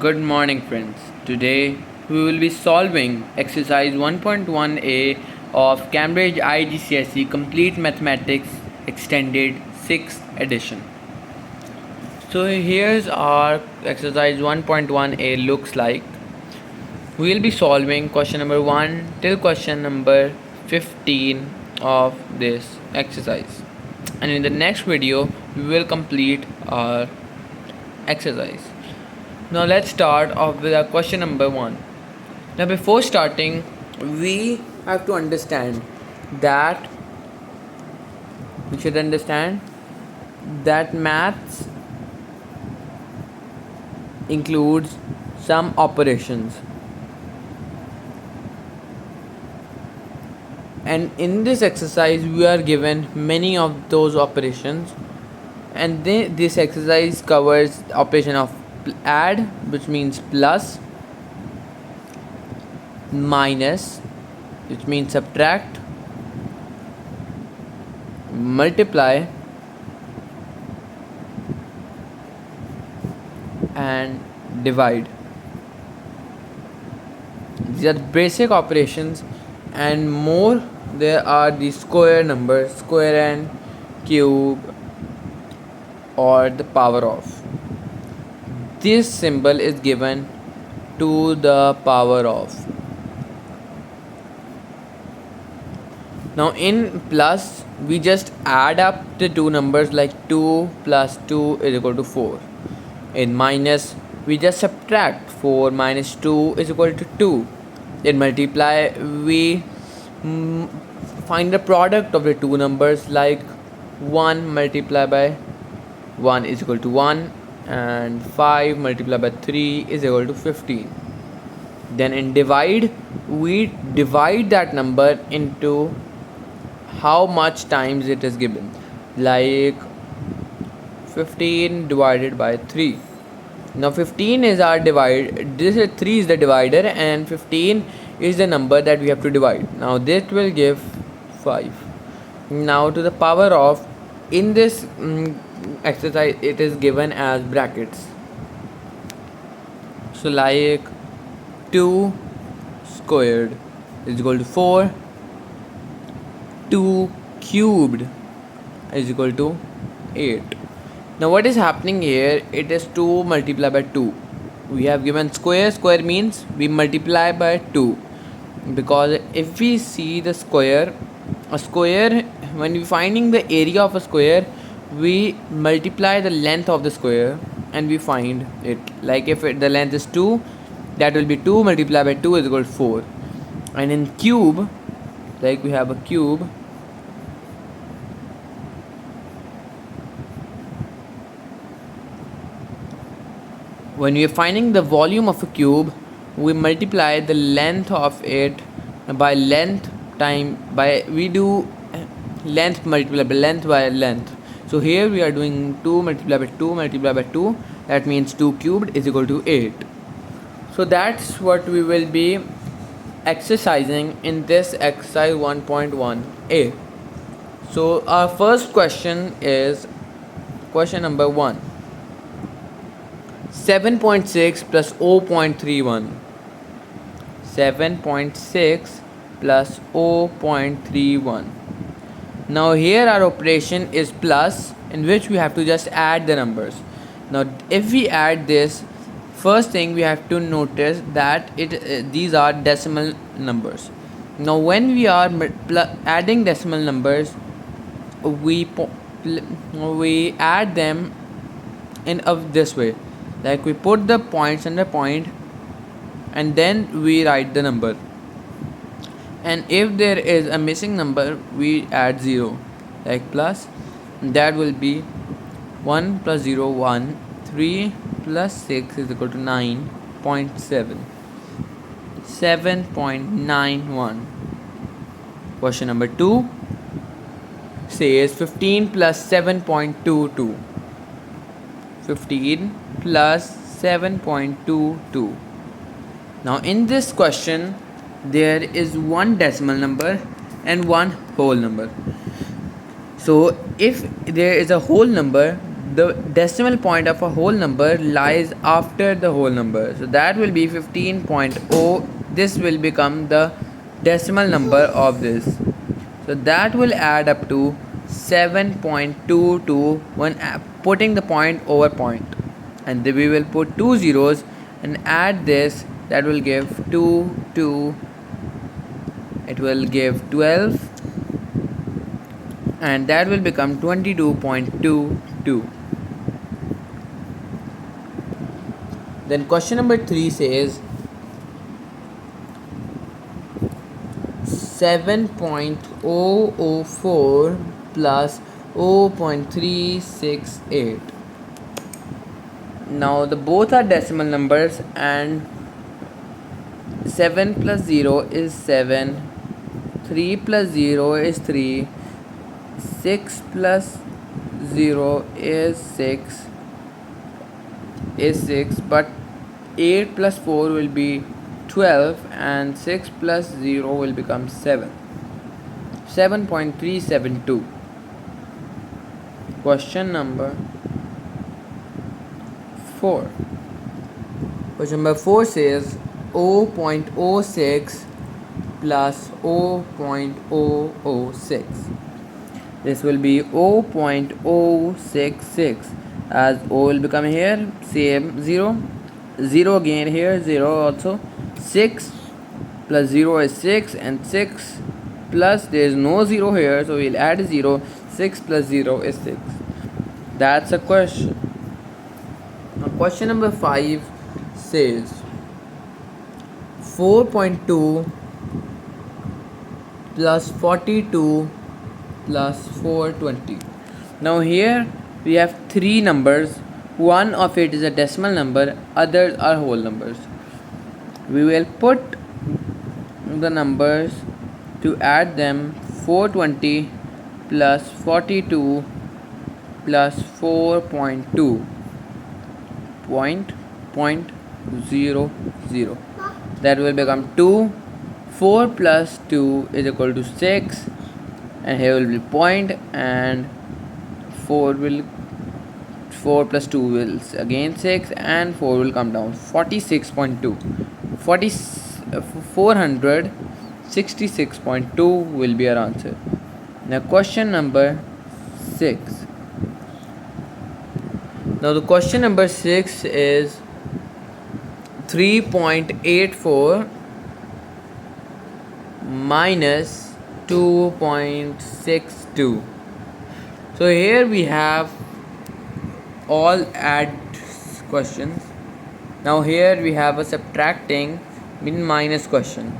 Good morning, friends. Today we will be solving exercise 1.1a of Cambridge IGCSE Complete Mathematics Extended 6th edition. So here's our exercise 1.1a looks like. We will be solving question number 1 till question number 15 of this exercise. And in the next video we will complete our exercise. Now let's start off with our question number 1. Now before starting, we have to understand that we should understand that maths includes some operations, and in this exercise we are given many of those operations, and this exercise covers the operation of add, which means plus, minus, which means subtract, multiply, and divide. These are basic operations, and more there are the square numbers, square and cube, or the power of. This symbol is given to the power of. Now in plus, we just add up the two numbers, like 2 plus 2 is equal to 4. In minus, we just subtract 4 minus 2 is equal to 2. In multiply, we find the product of the two numbers, like 1 multiplied by 1 is equal to 1, and 5 multiplied by 3 is equal to 15. Then in divide, we divide that number into how much times it is given, like 15 divided by 3. Now 15 is our divide, this is 3 is the divider, and 15 is the number that we have to divide. Now this will give 5. Now to the power of, in this exercise it is given as brackets. So like 2 squared is equal to 4, 2 cubed is equal to 8. Now what is happening here, it is 2 multiplied by 2. We have given square, square means we multiply by 2, because if we see the square, a square, when we finding the area of a square, we multiply the length of the square and we find it. Like if the length is 2, that will be 2 multiplied by 2 is equal to 4. And in cube, like we have a cube, when we are finding the volume of a cube, we multiply the length of it by length time by, we do length multiplied by length by length. So here we are doing 2 multiplied by 2 multiplied by 2, that means 2 cubed is equal to 8. So that's what we will be exercising in this exercise 1.1a. So our first question is question number 1. 7.6 plus 0.31. 7.6 plus 0.31. Now here our operation is plus, in which we have to just add the numbers. Now if we add this, first thing we have to notice that these are decimal numbers. Now when we are adding decimal numbers, we add them in this way, like we put the points under point and then we write the number, and if there is a missing number we add 0, like plus, that will be 1 plus 0 1, 3 plus 6 is equal to 9.7, 7.91. Question number 2 says 15 plus 7.22. 15 plus 7.22. Now in this question there is one decimal number and one whole number. So if there is a whole number, the decimal point of a whole number lies after the whole number. So that will be 15.0. This will become the decimal number of this. So that will add up to 7.22 when putting the point over point. And then we will put 2 zeros and add this. That will give 2. It will give 12. And that will become 22.22. Then question number 3 says 7.004 plus 0.368. Now the both are decimal numbers, and 7 plus 0 is 7, 3 plus 0 is 3, 6 plus 0 is 6, but 8 plus 4 will be 12, and 6 plus 0 will become 7. 7.372. Question number 4. Question number 4 says 0.06 plus 0.006. This will be 0.066, as O will become here same 0, 0 again here, 0 also. 6 plus 0 is 6, and 6 plus there is no 0 here, so we'll add a 0. 6 plus 0 is 6. That's a question. Now question number 5 says 4.2 plus 42 plus 420. Now here we have three numbers. One of it is a decimal number, others are whole numbers. We will put the numbers to add them. 420 plus 42 plus 4.2 .00. That will become 2. 4 plus 2 is equal to 6, and here will be point, and 4 plus 2 will again 6, and 4 will come down. 46.2. 466.2 will be our answer. Now question number 6. Now the question number 6 is 3.84 minus 2.62. So here we have all add questions. Now here we have a subtracting minus question.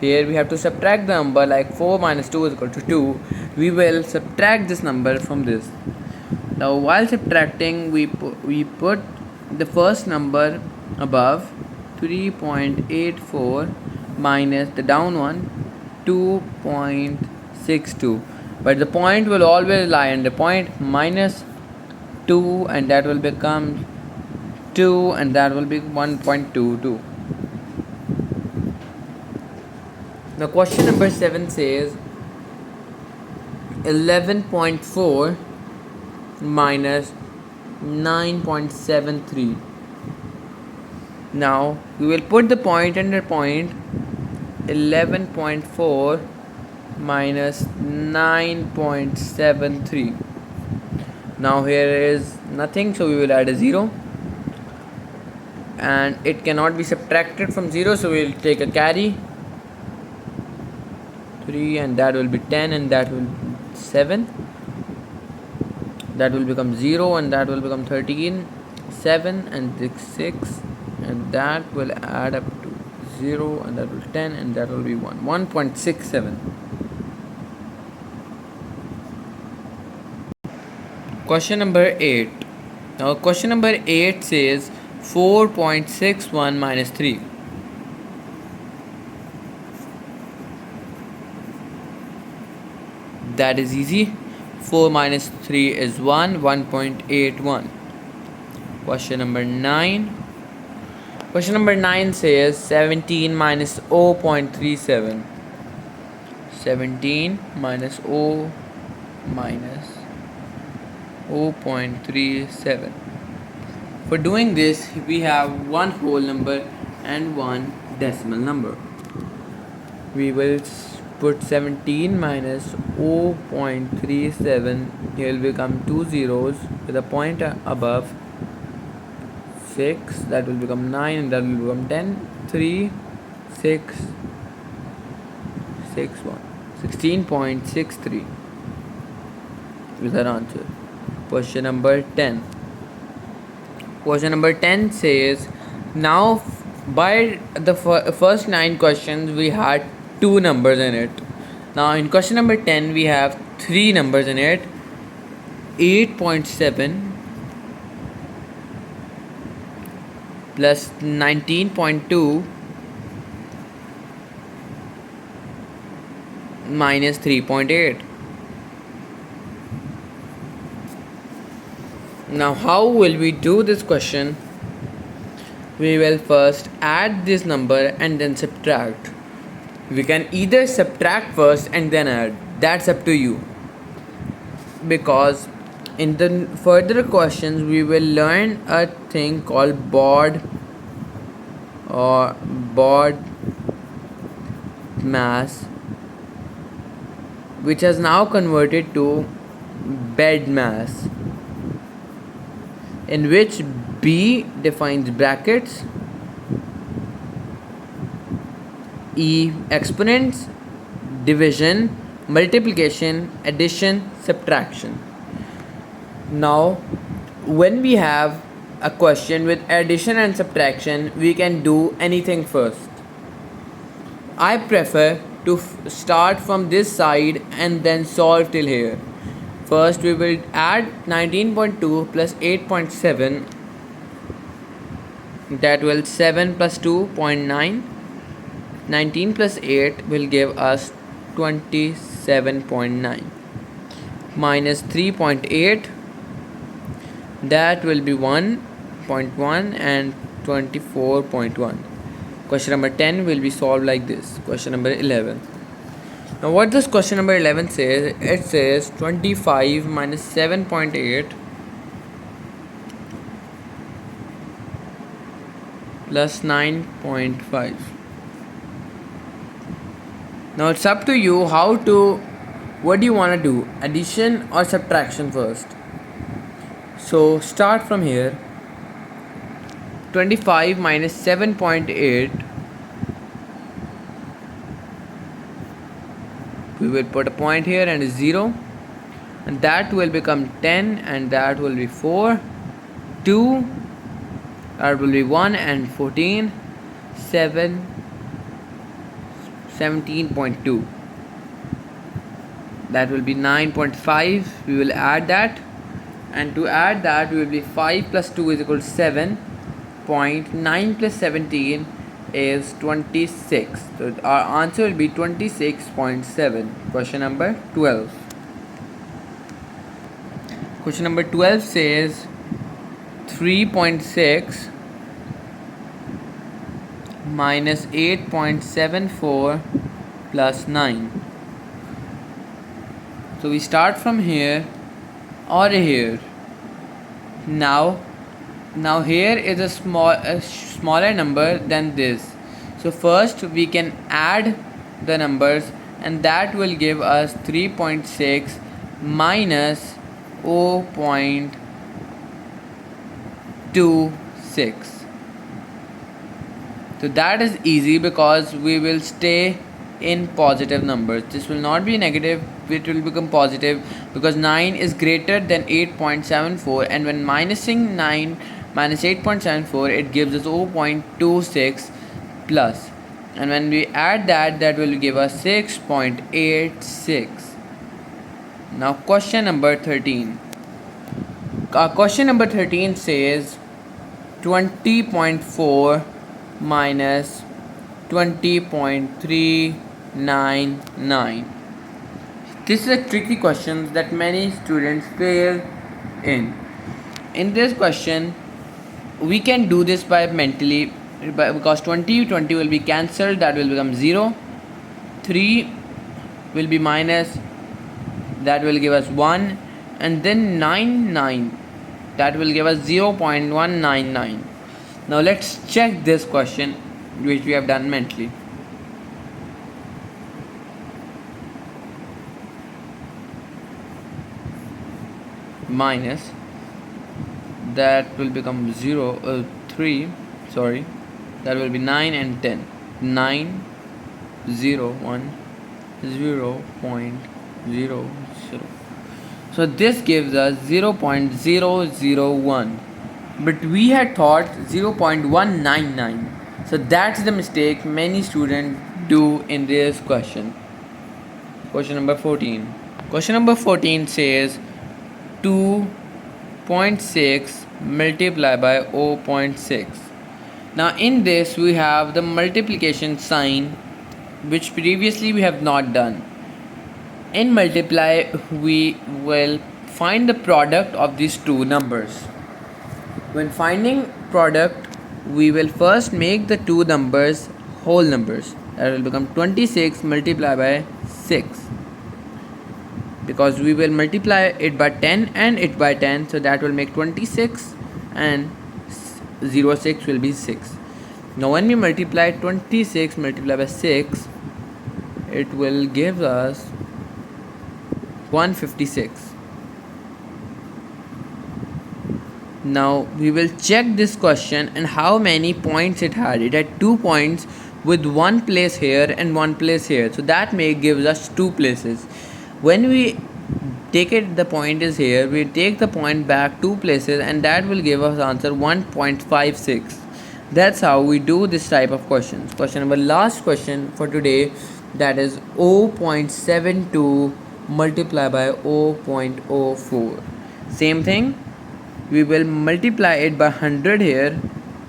Here we have to subtract the number, like 4 minus 2 is equal to 2. We will subtract this number from this. Now while subtracting, we put the first number above, 3.84 minus the down one, 2.62. But the point will always lie in the point, minus 2, and that will become 2, and that will be 1.22. Now question number 7 says 11.4 minus 9.73. Now we will put the point under point. 11.4 minus 9.73. Now here is nothing, so we will add a 0, and it cannot be subtracted from 0, so we will take a carry 3, and that will be 10, and that will be 7. That will become 0, and that will become 13, 7 and 6, and that will add up to 0, and that will 10, and that will be 1.67. Question number 8. Now question number 8 says 4.61 minus 3. That is easy. 4 minus 3 is 1.81. Question number 9. Question number 9 says 17 minus 0.37. 17 minus 0 minus 0.37. For doing this, we have one whole number and one decimal number. We will put 17 minus 0.37. Here will become two zeros with a point above. 6, that will become 9, and that will become 10. 3, 6, 6, 1. 16.63 is our answer. Question number 10. Question number 10 says, now by the first 9 questions we had 2 numbers in it. Now in question number 10 we have 3 numbers in it. 8.7 plus 19.2 minus 3.8. Now how will we do this question? We will first add this number and then subtract. We can either subtract first and then add. That's up to you. Because in the further questions we will learn a thing called BOD mass, which has now converted to bed mass, in which B defines brackets, E exponents, division, multiplication, addition, subtraction. Now when we have a question with addition and subtraction, we can do anything first. I prefer to start from this side and then solve till here. First we will add 19.2 plus 8.7, that will 7 plus 2.9. 19 plus 8 will give us 27.9 minus 3.8, that will be 1.1 and 24.1. Question number 10 will be solved like this. Question number 11. Now what does question number 11 says? It says 25 minus 7.8 plus 9.5. Now it's up to you what do you want to do, addition or subtraction first. So start from here. 25 minus 7.8, we will put a point here and a 0, and that will become 10, and that will be 4, 2, that will be 1 and 14, 7, 17.2, that will be 9.5. we will add that, and to add that we will be 5 plus 2 is equal to 7. 9 plus 17 is 26. So our answer will be 26.7. Question number 12. Question number 12 says 3.6 minus 8.74 plus 9. So we start from here or here. Now here is a smaller number than this. So first we can add the numbers, and that will give us 3.6 minus 0.26. So that is easy because we will stay in positive numbers. This will not be negative, it will become positive because 9 is greater than 8.74, and when minusing 9 minus 8.74, it gives us 0.26 plus, and when we add that will give us 6.86. Now question number 13. Question number 13 says 20.4 minus 20.399. This is a tricky question that many students fail in. In this question we can do this by mentally, because 20 will be cancelled, that will become 0. 3 will be minus, that will give us 1, and then 9 that will give us 0.199. Now let's check this question which we have done mentally. Minus that will become 3, sorry, that will be 9 and 10. 9 0 1 0.00. So this gives us 0.001, but we had thought 0.199. So that's the mistake many students do in this question. Question number 14. Question number 14 says 2.6 multiplied by 0.6. Now in this we have the multiplication sign, which previously we have not done. In multiply we will find the product of these two numbers. When finding product, we will first make the two numbers whole numbers. That will become 26 multiplied by 6, because we will multiply it by 10 and it by 10, so that will make 26 and 06 will be 6. Now when we multiply 26 multiplied by 6, it will give us 156. Now we will check this question and how many points it had. It had 2 points with 1 place here and 1 place here, so that gives us 2 places. When we take it, the point is here, we take the point back 2 places, and that will give us answer 1.56. That's how we do this type of questions. Question number last question for today, that is 0.72 multiplied by 0.04. Same thing, we will multiply it by 100 here,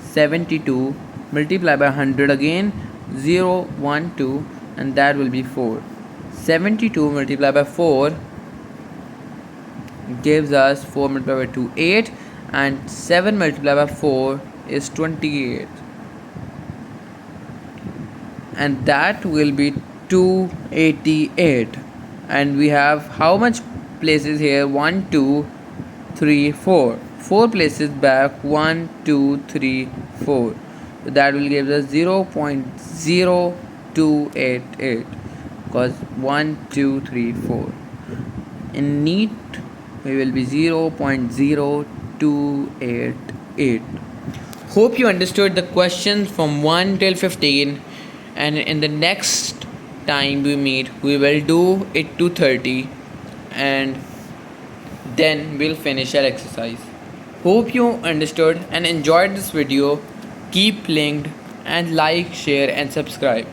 72 multiply by 100 again, 0 1 2, and that will be 4. 72 multiplied by 4 gives us 4 multiplied by 2 8, and 7 multiplied by 4 is 28, and that will be 288. And we have how much places here? 1 2 3 4 places back, 1 2 3 4, so that will give us 0.0288, because 1 2 3 4 in neat we will be 0.0288. Hope you understood the questions from 1 till 15, and in the next time we meet we will do it to 30, and then we'll finish our exercise. Hope you understood and enjoyed this video. Keep linked and like, share and subscribe.